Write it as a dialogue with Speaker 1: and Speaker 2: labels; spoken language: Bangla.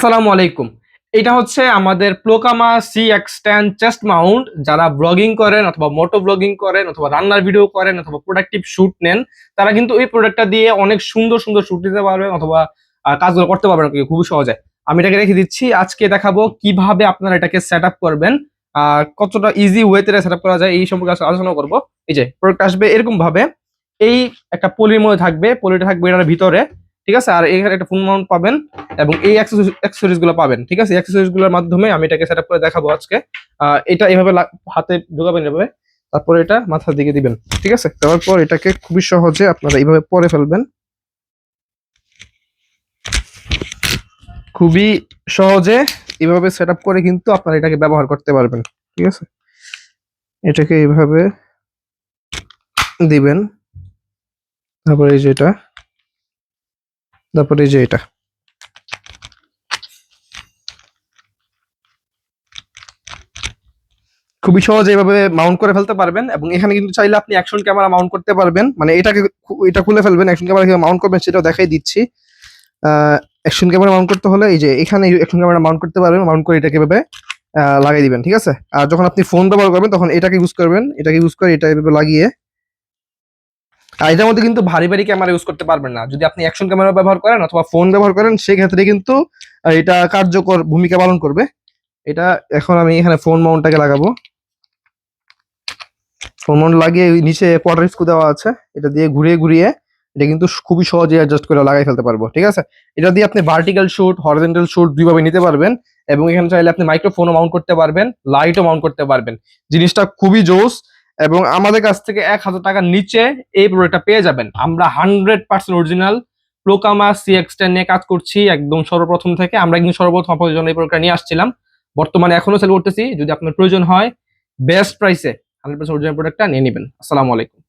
Speaker 1: আসসালামু আলাইকুম। এটা হচ্ছে আমাদের প্লোকামা C-X10 চেস্ট মাউন্ট। যারা ব্লগিং করেন অথবা মোটো ব্লগিং করেন অথবা রান্নার ভিডিও করেন অথবা প্রোডাক্টিভ শুট নেন, তারা কিন্তু এই প্রোডাক্টটা দিয়ে অনেক সুন্দর সুন্দর শুট দিতে পারবেন অথবা কাজগুলো করতে পারবেন খুবই সহজে। আমি এটাকে রেখে দিচ্ছি। আজকে দেখাবো কিভাবে আপনারা এটাকে সেট আপ করবেন, কতটা ইজি ওয়েতে সেট আপ করা যায় এই সম্পর্কে আলোচনা করবো। এই যে প্রোডাক্ট আসবে এরকম ভাবে, এই একটা পলির মধ্যে থাকবে, পলিটা থাকবে এটার ভিতরে, ঠিক আছে। আর এখানে একটা ফোন মাউন্ট পাবেন এবং এই অ্যাক্সেসরিজ গুলো পাবেন, ঠিক আছে। অ্যাক্সেসরিজ গুলোর মাধ্যমে আমি এটাকে সেটআপ করে দেখাবো আজকে। এটা এভাবে হাতে ঢোকাবেন এভাবে, তারপর এটা মাথার দিকে দিবেন, ঠিক আছে। দেওয়ার পর এটাকে খুবই সহজে আপনারা এইভাবে পরে ফেলবেন, খুবই সহজে এইভাবে সেটআপ করে কিন্তু আপনারা এটাকে ব্যবহার করতে পারবেন, ঠিক আছে। এটাকে এইভাবে দিবেন, তারপরে এই যে এটা, তারপরে এই যে এটা, খুবই সহজে এইভাবে মাউন্ট করে ফেলতে পারবেন। এবং এখানে কিন্তু চাইলে আপনি অ্যাকশন ক্যামেরা মাউন্ট করতে পারবেন, মানে এটাকে এটা খুলে ফেলবেন, অ্যাকশন ক্যামেরা কিভাবে মাউন্ট করবেন সেটাও দেখাই দিচ্ছি। অ্যাকশন ক্যামেরা মাউন্ট করতে হলে এই যে এখানে অ্যাকশন ক্যামেরা মাউন্ট করতে পারবেন, মাউন্ট করে এটাকে এভাবে লাগিয়ে দিবেন, ঠিক আছে। আর যখন আপনি ফোন ব্যবহার করবেন তখন এটাকে ইউজ করবেন, এটাকে ইউজ করে এটা এভাবে লাগিয়ে। আর এটার মধ্যে কিন্তু ভারী ভারী ক্যামেরা ইউজ করতে পারবেন না। যদি আপনি অ্যাকশন ক্যামেরা ব্যবহার করেন অথবা ফোন ব্যবহার করেন সেই ক্ষেত্রে কিন্তু এটা কার্যকর ভূমিকা পালন করবে। এটা এখন আমি এখানে ফোন মাউন্টটাকে লাগাবো। ফোন মাউন্ট লাগিয়ে নিচে কোয়ার্টার স্ক্রু দেওয়া আছে, এটা দিয়ে ঘুরিয়ে ঘুরিয়ে এটা কিন্তু খুবই সহজে অ্যাডজাস্ট করে লাগাই ফেলতে পারবো, ঠিক আছে। এটা দিয়ে আপনি ভার্টিক্যাল শুট, হরিজন্টাল শুট দুইভাবে নিতে পারবেন। এবং এখানে চাইলে আপনি মাইক্রোফোনও মাউন্ট করতে পারবেন, লাইটও মাউন্ট করতে পারবেন। জিনিসটা খুবই জোস। এবং আমাদের কাছ থেকে 1000 টাকার নিচে এই প্রোডাক্টটা পেয়ে যাবেন। আমরা 100% অরিজিনাল প্লোকামা C-X10 নিয়ে কাজ করছি একদম সর্বপ্রথম থেকে। আমরা কিন্তু সর্বপ্রথম আপনাদের জন্য এই প্রোডাক্টটা নিয়ে আসছিলাম, বর্তমানে এখনো সেল করতেছি। যদি আপনার প্রয়োজন হয় বেস্ট প্রাইসে 100% অরিজিনাল প্রোডাক্টটা নিয়ে নেবেন। আসসালামু আলাইকুম।